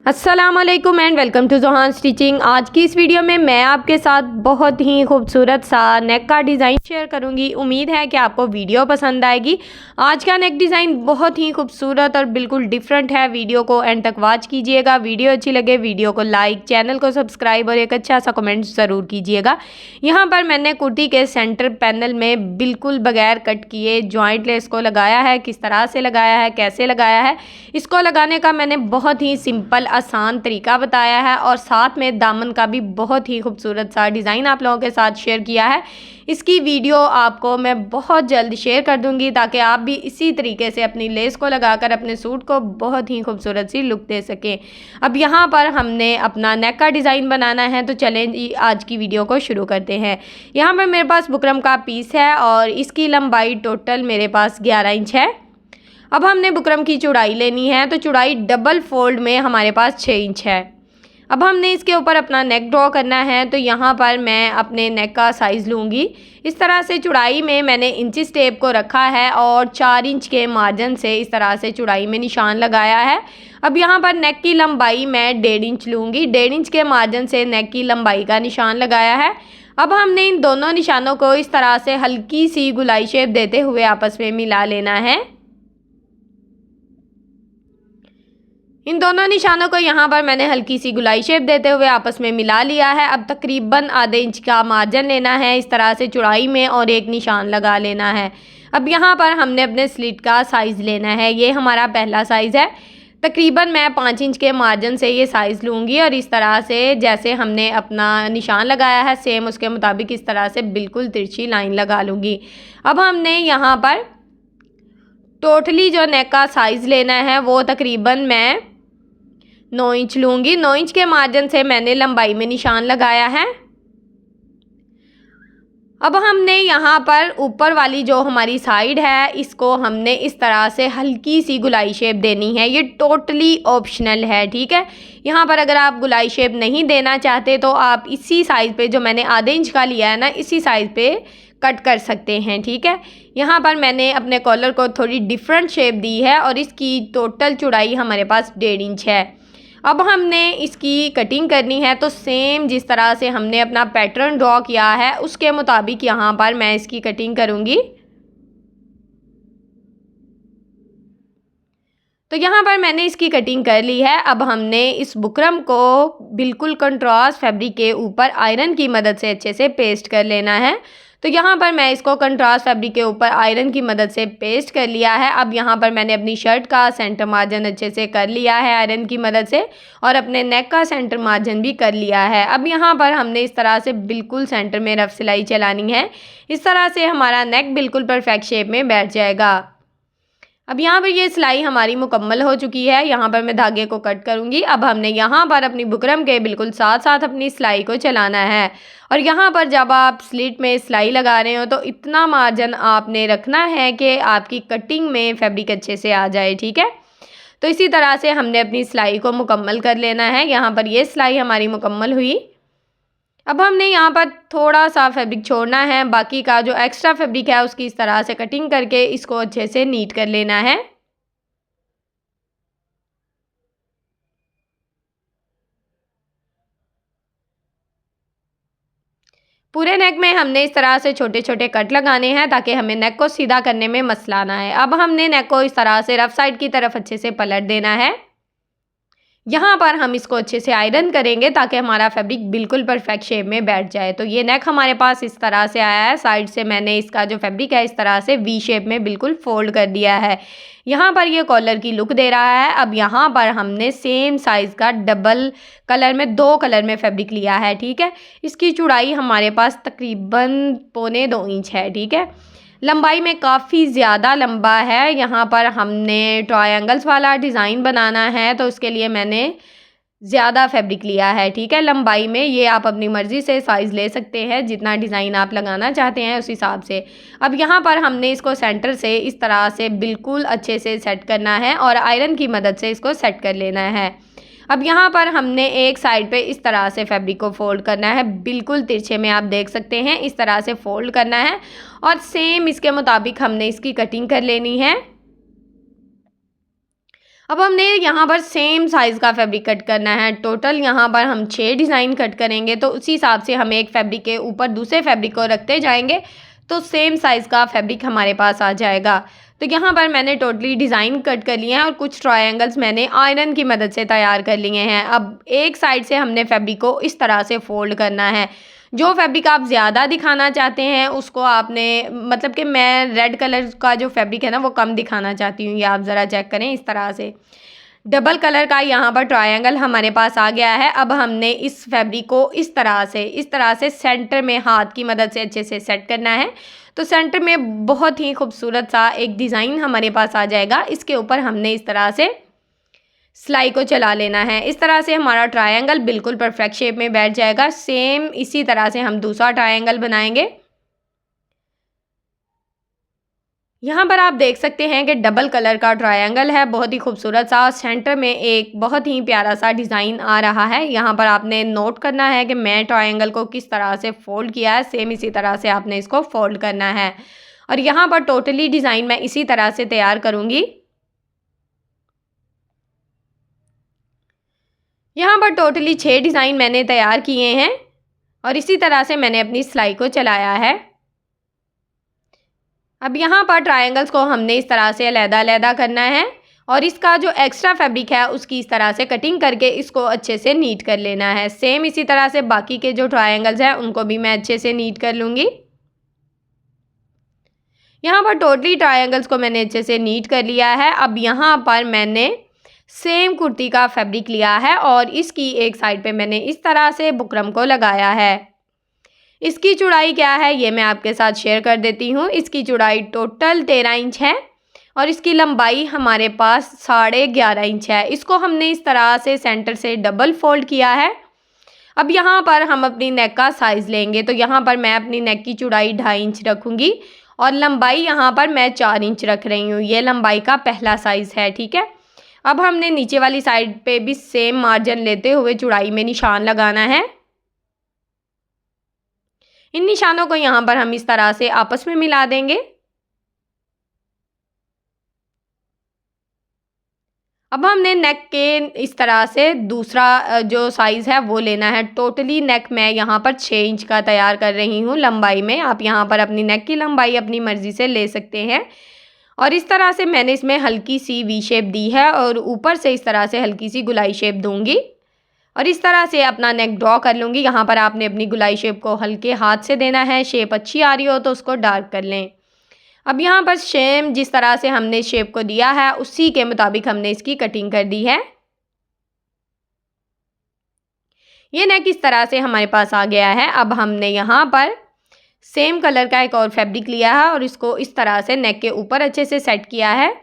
अस्सलामुअलैकुम and welcome to Johan stitching. आज की इस वीडियो में मैं आपके साथ बहुत ही खूबसूरत सा नेक का डिज़ाइन शेयर करूंगी। उम्मीद है कि आपको वीडियो पसंद आएगी। आज का नेक डिज़ाइन बहुत ही खूबसूरत और बिल्कुल डिफरेंट है। वीडियो को एंड तक वॉच कीजिएगा। वीडियो अच्छी लगे वीडियो को लाइक, चैनल को सब्सक्राइब और एक अच्छा सा कमेंट ज़रूर कीजिएगा। यहाँ पर मैंने कुर्ती के सेंटर पैनल में बिल्कुल बगैर कट किए जॉइंट लेस को लगाया है। किस तरह से लगाया है, कैसे लगाया है, इसको लगाने का मैंने बहुत ही सिंपल आसान तरीका बताया है और साथ में दामन का भी बहुत ही खूबसूरत सा डिज़ाइन आप लोगों के साथ शेयर किया है। इसकी वीडियो आपको मैं बहुत जल्द शेयर कर दूंगी ताकि आप भी इसी तरीके से अपनी लेस को लगाकर अपने सूट को बहुत ही खूबसूरत सी लुक दे सकें। अब यहाँ पर हमने अपना नेक का डिज़ाइन बनाना है, तो चलें जी आज की वीडियो को शुरू करते हैं। यहाँ पर मेरे पास बुकरम का पीस है और इसकी लंबाई टोटल मेरे पास 11 इंच है। अब हमने बुकरम की चौड़ाई लेनी है, तो चौड़ाई डबल फोल्ड में हमारे पास 6 इंच है। अब हमने इसके ऊपर अपना नेक ड्रॉ करना है, तो यहाँ पर मैं अपने नेक का साइज़ लूँगी। इस तरह से चौड़ाई में मैंने इंचिस टेप को रखा है और 4 इंच के मार्जिन से इस तरह से चौड़ाई में निशान लगाया है। अब यहाँ पर नेक की लंबाई मैं 1.5 इंच लूँगी। 1.5 इंच के मार्जिन से नेक की लंबाई का निशान लगाया है। अब हमने इन दोनों निशानों को इस तरह से हल्की सी गुलाई शेप देते हुए आपस में मिला लेना है। इन दोनों निशानों को यहाँ पर मैंने हल्की सी गुलाई शेप देते हुए आपस में मिला लिया है। अब तकरीबन आधे इंच का मार्जिन लेना है इस तरह से चौड़ाई में और एक निशान लगा लेना है। अब यहाँ पर हमने अपने स्लिट का साइज़ लेना है। ये हमारा पहला साइज़ है। तकरीबन मैं 5 इंच के मार्जिन से ये साइज़ लूँगी और इस तरह से जैसे हमने अपना निशान लगाया है सेम उसके मुताबिक इस तरह से बिल्कुल तिरछी लाइन लगा लूँगी। अब हमने यहाँ पर टोटली जो नेक का साइज़ लेना है वो तकरीबन मैं 9 इंच लूँगी। 9 इंच के मार्जिन से मैंने लंबाई में निशान लगाया है। अब हमने यहाँ पर ऊपर वाली जो हमारी साइड है इसको हमने इस तरह से हल्की सी गुलाई शेप देनी है। ये टोटली ऑप्शनल है, ठीक है। यहाँ पर अगर आप गुलाई शेप नहीं देना चाहते तो आप इसी साइज़ पे जो मैंने आधे इंच का लिया है ना, इसी साइज़ पे कट कर सकते हैं, ठीक है। यहाँ पर मैंने अपने कॉलर को थोड़ी डिफरेंट शेप दी है और इसकी टोटल चौड़ाई हमारे पास 1.5 इंच है। अब हमने इसकी कटिंग करनी है, तो सेम जिस तरह से हमने अपना पैटर्न ड्रॉ किया है उसके मुताबिक यहाँ पर मैं इसकी कटिंग करूँगी। तो यहाँ पर मैंने इसकी कटिंग कर ली है। अब हमने इस बुकरम को बिल्कुल कंट्रास्ट फैब्रिक के ऊपर आयरन की मदद से अच्छे से पेस्ट कर लेना है। तो यहाँ पर मैं इसको कंट्रास्ट फैब्रिक के ऊपर आयरन की मदद से पेस्ट कर लिया है। अब यहाँ पर मैंने अपनी शर्ट का सेंटर मार्जिन अच्छे से कर लिया है आयरन की मदद से और अपने नेक का सेंटर मार्जिन भी कर लिया है। अब यहाँ पर हमने इस तरह से बिल्कुल सेंटर में रफ सिलाई चलानी है। इस तरह से हमारा नेक बिल्कुल परफेक्ट शेप में बैठ जाएगा। अब यहाँ पर ये सिलाई हमारी मुकम्मल हो चुकी है। यहाँ पर मैं धागे को कट करूँगी। अब हमने यहाँ पर अपनी बुकरम के बिल्कुल साथ साथ अपनी सिलाई को चलाना है और यहाँ पर जब आप स्लिट में सिलाई लगा रहे हो तो इतना मार्जिन आपने रखना है कि आपकी कटिंग में फैब्रिक अच्छे से आ जाए, ठीक है। तो इसी तरह से हमने अपनी सिलाई को मुकम्मल कर लेना है। यहाँ पर ये सिलाई हमारी मुकम्मल हुई। अब हमने यहाँ पर थोड़ा सा फैब्रिक छोड़ना है, बाकी का जो एक्स्ट्रा फैब्रिक है उसकी इस तरह से कटिंग करके इसको अच्छे से नीट कर लेना है। पूरे नेक में हमने इस तरह से छोटे छोटे कट लगाने हैं ताकि हमें नेक को सीधा करने में मसला ना है। अब हमने नेक को इस तरह से रफ साइड की तरफ अच्छे से पलट देना है। यहाँ पर हम इसको अच्छे से आयरन करेंगे ताकि हमारा फैब्रिक बिल्कुल परफेक्ट शेप में बैठ जाए। तो ये नेक हमारे पास इस तरह से आया है। साइड से मैंने इसका जो फैब्रिक है इस तरह से वी शेप में बिल्कुल फोल्ड कर दिया है। यहाँ पर ये कॉलर की लुक दे रहा है। अब यहाँ पर हमने सेम साइज़ का डबल कलर में 2 कलर में फैब्रिक लिया है, ठीक है। इसकी चौड़ाई हमारे पास तकरीबन 1.25 इंच है, ठीक है। लंबाई में काफ़ी ज़्यादा लंबा है। यहाँ पर हमने ट्रायंगल्स वाला डिज़ाइन बनाना है तो उसके लिए मैंने ज़्यादा फैब्रिक लिया है, ठीक है। लंबाई में ये आप अपनी मर्ज़ी से साइज़ ले सकते हैं, जितना डिज़ाइन आप लगाना चाहते हैं उस हिसाब से। अब यहाँ पर हमने इसको सेंटर से इस तरह से बिल्कुल अच्छे से सेट करना है और आयरन की मदद से इसको सेट कर लेना है। अब यहाँ पर हमने एक साइड पे इस तरह से फैब्रिक को फोल्ड करना है, बिल्कुल तिरछे में आप देख सकते हैं इस तरह से फोल्ड करना है और सेम इसके मुताबिक हमने इसकी कटिंग कर लेनी है। अब हमने यहाँ पर सेम साइज़ का फैब्रिक कट करना है। टोटल यहाँ पर हम 6 डिज़ाइन कट करेंगे, तो उसी हिसाब से हम एक फैब्रिक के ऊपर दूसरे फैब्रिक को रखते जाएंगे तो सेम साइज़ का फैब्रिक हमारे पास आ जाएगा। तो यहाँ पर मैंने टोटली डिज़ाइन कट कर लिए हैं और कुछ ट्रायंगल्स मैंने आयरन की मदद से तैयार कर लिए हैं। अब एक साइड से हमने फैब्रिक को इस तरह से फ़ोल्ड करना है। जो फैब्रिक आप ज़्यादा दिखाना चाहते हैं उसको आपने, मतलब कि मैं रेड कलर का जो फैब्रिक है ना वो कम दिखाना चाहती हूँ। ये आप ज़रा चेक करें, इस तरह से डबल कलर का यहाँ पर ट्रायंगल हमारे पास आ गया है। अब हमने इस फैब्रिक को इस तरह से सेंटर में हाथ की मदद से अच्छे से सेट करना है। तो सेंटर में बहुत ही खूबसूरत सा एक डिज़ाइन हमारे पास आ जाएगा। इसके ऊपर हमने इस तरह से सिलाई को चला लेना है। इस तरह से हमारा ट्रायंगल बिल्कुल परफेक्ट शेप में बैठ जाएगा। सेम इसी तरह से हम दूसरा ट्रायंगल बनाएंगे। यहाँ पर आप देख सकते हैं कि डबल कलर का ट्रायंगल है, बहुत ही खूबसूरत सा। सेंटर में एक बहुत ही प्यारा सा डिज़ाइन आ रहा है। यहाँ पर आपने नोट करना है कि मैं ट्रायंगल को किस तरह से फ़ोल्ड किया है, सेम इसी तरह से आपने इसको फ़ोल्ड करना है। और यहाँ पर टोटली डिज़ाइन मैं इसी तरह से तैयार करूँगी। यहाँ पर टोटली 6 डिज़ाइन मैंने तैयार किए हैं और इसी तरह से मैंने अपनी सिलाई को चलाया है। अब यहाँ पर ट्रायंगल्स को हमने इस तरह से अलग-अलग करना है और इसका जो एक्स्ट्रा फैब्रिक है उसकी इस तरह से कटिंग करके इसको अच्छे से नीट कर लेना है। सेम इसी तरह से बाकी के जो ट्रायंगल्स हैं उनको भी मैं अच्छे से नीट कर लूँगी। यहाँ पर टोटली ट्रायंगल्स को मैंने अच्छे से नीट कर लिया है। अब यहाँ पर मैंने सेम कुर्ती का फैब्रिक लिया है और इसकी एक साइड पे मैंने इस तरह से बुकरम को लगाया है। इसकी चौड़ाई क्या है ये मैं आपके साथ शेयर कर देती हूँ। इसकी चौड़ाई टोटल 13 इंच है और इसकी लंबाई हमारे पास 11.5 इंच है। इसको हमने इस तरह से सेंटर से डबल फोल्ड किया है। अब यहाँ पर हम अपनी नेक का साइज़ लेंगे, तो यहाँ पर मैं अपनी नेक की चौड़ाई 2.5 इंच रखूँगी और लंबाई यहाँ पर मैं 4 इंच रख रही हूँ। ये लंबाई का पहला साइज़ है, ठीक है। अब हमने नीचे वाली साइड पे भी सेम मार्जिन लेते हुए चौड़ाई में निशान लगाना है। इन निशानों को यहाँ पर हम इस तरह से आपस में मिला देंगे। अब हमने नेक के इस तरह से दूसरा जो साइज़ है वो लेना है। टोटली नेक मैं यहाँ पर 6 इंच का तैयार कर रही हूँ लंबाई में। आप यहाँ पर अपनी नेक की लंबाई अपनी मर्ज़ी से ले सकते हैं। और इस तरह से मैंने इसमें हल्की सी वी शेप दी है और ऊपर से इस तरह से हल्की सी गुलाई शेप दूंगी और इस तरह से अपना नेक ड्रॉ कर लूँगी। यहाँ पर आपने अपनी गुलाई शेप को हल्के हाथ से देना है। शेप अच्छी आ रही हो तो उसको डार्क कर लें। अब यहाँ पर सेम जिस तरह से हमने शेप को दिया है उसी के मुताबिक हमने इसकी कटिंग कर दी है। ये नेक इस तरह से हमारे पास आ गया है। अब हमने यहाँ पर सेम कलर का एक और फैब्रिक लिया है और इसको इस तरह से नेक के ऊपर अच्छे से सेट किया है।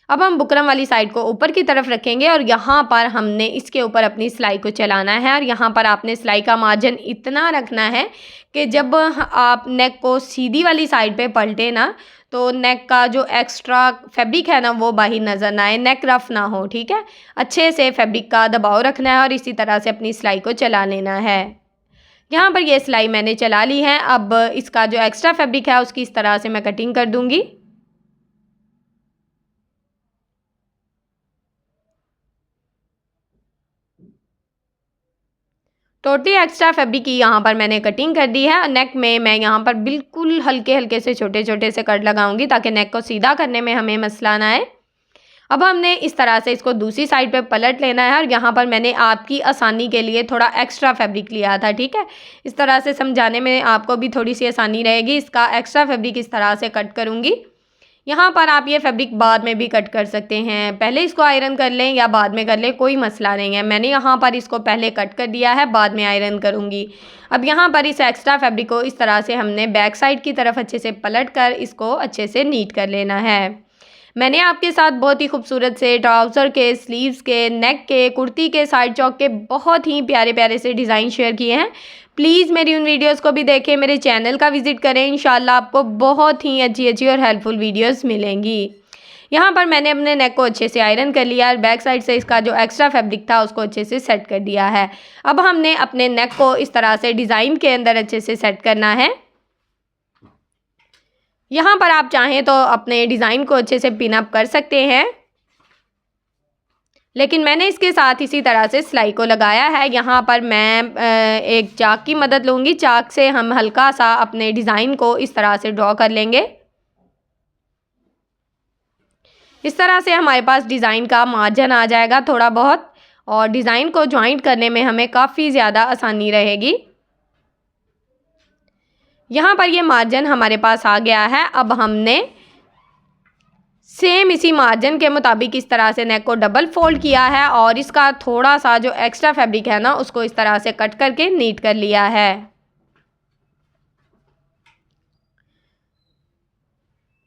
अब हम बुकरम वाली साइड को ऊपर की तरफ रखेंगे और यहाँ पर हमने इसके ऊपर अपनी सिलाई को चलाना है। और यहाँ पर आपने सिलाई का मार्जिन इतना रखना है कि जब आप नेक को सीधी वाली साइड पे पलटे ना तो नेक का जो एक्स्ट्रा फैब्रिक है ना वो बाहर नज़र ना आए, नेक रफ ना हो, ठीक है। अच्छे से फैब्रिक का दबाव रखना है और इसी तरह से अपनी सिलाई को चला लेना है। यहाँ पर ये सिलाई मैंने चला ली है। अब इसका जो एक्स्ट्रा फैब्रिक है उसकी इस तरह से मैं कटिंग कर दूँगी। टोटली एक्स्ट्रा फैब्रिक की यहाँ पर मैंने कटिंग कर दी है और नेक में मैं यहाँ पर बिल्कुल हल्के हल्के से छोटे छोटे से कट लगाऊंगी ताकि नेक को सीधा करने में हमें मसला ना आए। अब हमने इस तरह से इसको दूसरी साइड पे पलट लेना है और यहाँ पर मैंने आपकी आसानी के लिए थोड़ा एक्स्ट्रा फैब्रिक लिया था, ठीक है। इस तरह से समझाने में आपको भी थोड़ी सी आसानी रहेगी। इसका एक्स्ट्रा फैब्रिक इस तरह से कट करूँगी। यहाँ पर आप ये फैब्रिक बाद में भी कट कर सकते हैं, पहले इसको आयरन कर लें या बाद में कर लें, कोई मसला नहीं है। मैंने यहाँ पर इसको पहले कट कर दिया है, बाद में आयरन करूँगी। अब यहाँ पर इस एक्स्ट्रा फैब्रिक को इस तरह से हमने बैक साइड की तरफ अच्छे से पलट कर इसको अच्छे से नीट कर लेना है। मैंने आपके साथ बहुत ही खूबसूरत से ट्राउज़र के, स्लीव्स के, नेक के, कुर्ती के, साइड चौक के बहुत ही प्यारे प्यारे से डिज़ाइन शेयर किए हैं। प्लीज़ मेरी उन वीडियोस को भी देखें, मेरे चैनल का विज़िट करें। इंशाल्लाह आपको बहुत ही अच्छी अच्छी और हेल्पफुल वीडियोस मिलेंगी। यहाँ पर मैंने अपने नेक को अच्छे से आयरन कर लिया और बैक साइड से इसका जो एक्स्ट्रा फैब्रिक था उसको अच्छे से सेट कर दिया है। अब हमने अपने नेक को इस तरह से डिज़ाइन के अंदर अच्छे से सेट करना है। यहाँ पर आप चाहें तो अपने डिज़ाइन को अच्छे से पिन अप कर सकते हैं। लेकिन मैंने इसके साथ इसी तरह से सिलाई को लगाया है। यहाँ पर मैं एक चाक की मदद लूँगी। चाक से हम हल्का सा अपने डिज़ाइन को इस तरह से ड्रॉ कर लेंगे। इस तरह से हमारे पास डिज़ाइन का मार्जिन आ जाएगा थोड़ा बहुत, और डिज़ाइन को जॉइंट करने में हमें काफ़ी ज़्यादा आसानी रहेगी। यहाँ पर ये मार्जिन हमारे पास आ गया है। अब हमने सेम इसी मार्जिन के मुताबिक इस तरह से नेक को डबल फोल्ड किया है और इसका थोड़ा सा जो एक्स्ट्रा फैब्रिक है ना, उसको इस तरह से कट करके नीट कर लिया है।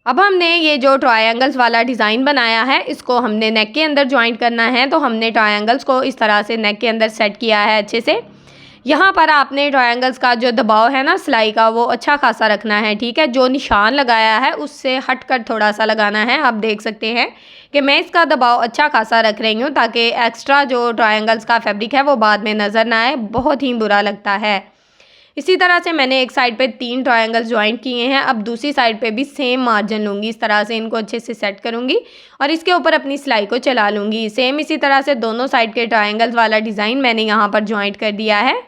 अब हमने ये जो ट्रायंगल्स वाला डिज़ाइन बनाया है, इसको हमने नेक के अंदर ज्वाइंट करना है। तो हमने ट्रायंगल्स को इस तरह से नेक के अंदर सेट किया है अच्छे से। यहाँ पर आपने ट्रायंगल्स का जो दबाव है ना सिलाई का, वो अच्छा खासा रखना है, ठीक है। जो निशान लगाया है उससे हट कर थोड़ा सा लगाना है। आप देख सकते हैं कि मैं इसका दबाव अच्छा खासा रख रही हूँ ताकि एक्स्ट्रा जो ट्रायंगल्स का फैब्रिक है वो बाद में नज़र ना आए, बहुत ही बुरा लगता है। इसी तरह से मैंने एक साइड पे 3 ट्रायंगल्स ज्वाइंट किए हैं। अब दूसरी साइड पे भी सेम मार्जिन लूँगी, इस तरह से इनको अच्छे से सेट करूँगी और इसके ऊपर अपनी सिलाई को चला लूँगी। सेम इसी तरह से दोनों साइड के ट्रायंगल्स वाला डिज़ाइन मैंने यहाँ पर ज्वाइंट कर दिया है।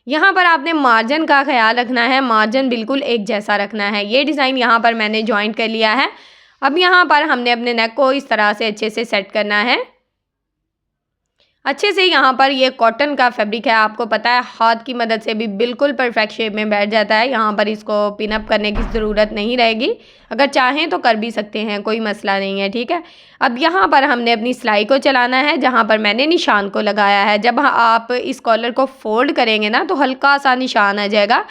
यहाँ पर आपने मार्जिन का ख्याल रखना है, मार्जिन बिल्कुल एक जैसा रखना है। ये डिज़ाइन यहाँ पर मैंने ज्वाइंट कर लिया है। अब यहाँ पर हमने अपने नेक को इस तरह से अच्छे से सेट करना है अच्छे से। यहाँ पर ये कॉटन का फैब्रिक है, आपको पता है हाथ की मदद से भी बिल्कुल परफेक्ट शेप में बैठ जाता है। यहाँ पर इसको पिन अप करने की ज़रूरत नहीं रहेगी, अगर चाहें तो कर भी सकते हैं, कोई मसला नहीं है, ठीक है। अब यहाँ पर हमने अपनी सिलाई को चलाना है जहाँ पर मैंने निशान को लगाया है। जब आप इस कॉलर को फोल्ड करेंगे ना तो हल्का सा निशान आ जाएगा।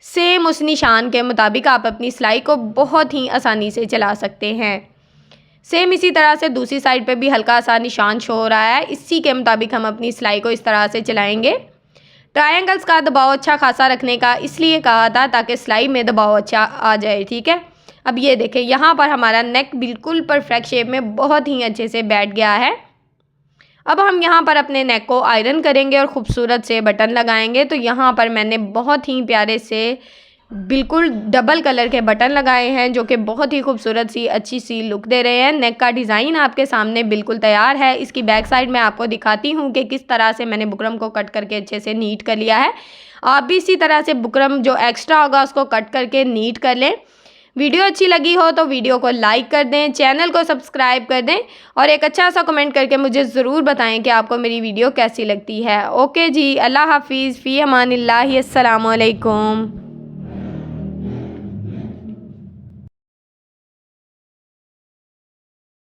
सेम उस निशान के मुताबिक आप अपनी सिलाई को बहुत ही आसानी से चला सकते हैं। सेम इसी तरह से दूसरी साइड पे भी हल्का सा निशान शो हो रहा है, इसी के मुताबिक हम अपनी सिलाई को इस तरह से चलाएंगे। ट्रायंगल्स का दबाव अच्छा खासा रखने का इसलिए कहा था ताकि सिलाई में दबाव अच्छा आ जाए, ठीक है। अब ये देखें यहाँ पर हमारा नेक बिल्कुल परफेक्ट शेप में बहुत ही अच्छे से बैठ गया है। अब हम यहाँ पर अपने नेक को आयरन करेंगे और ख़ूबसूरत से बटन लगाएंगे। तो यहाँ पर मैंने बहुत ही प्यारे से बिल्कुल डबल कलर के बटन लगाए हैं जो कि बहुत ही खूबसूरत सी अच्छी सी लुक दे रहे हैं। नेक का डिज़ाइन आपके सामने बिल्कुल तैयार है। इसकी बैक साइड में आपको दिखाती हूँ कि किस तरह से मैंने बुकरम को कट करके अच्छे से नीट कर लिया है। आप भी इसी तरह से बुकरम जो एक्स्ट्रा होगा उसको कट करके नीट कर लें। वीडियो अच्छी लगी हो तो वीडियो को लाइक कर दें, चैनल को सब्सक्राइब कर दें और एक अच्छा सा कमेंट करके मुझे ज़रूर बताएं कि आपको मेरी वीडियो कैसी लगती है। ओके जी, अल्लाह हाफिज़, फ़ी अमानिल्लाह, अस्सलामु अलैकुम।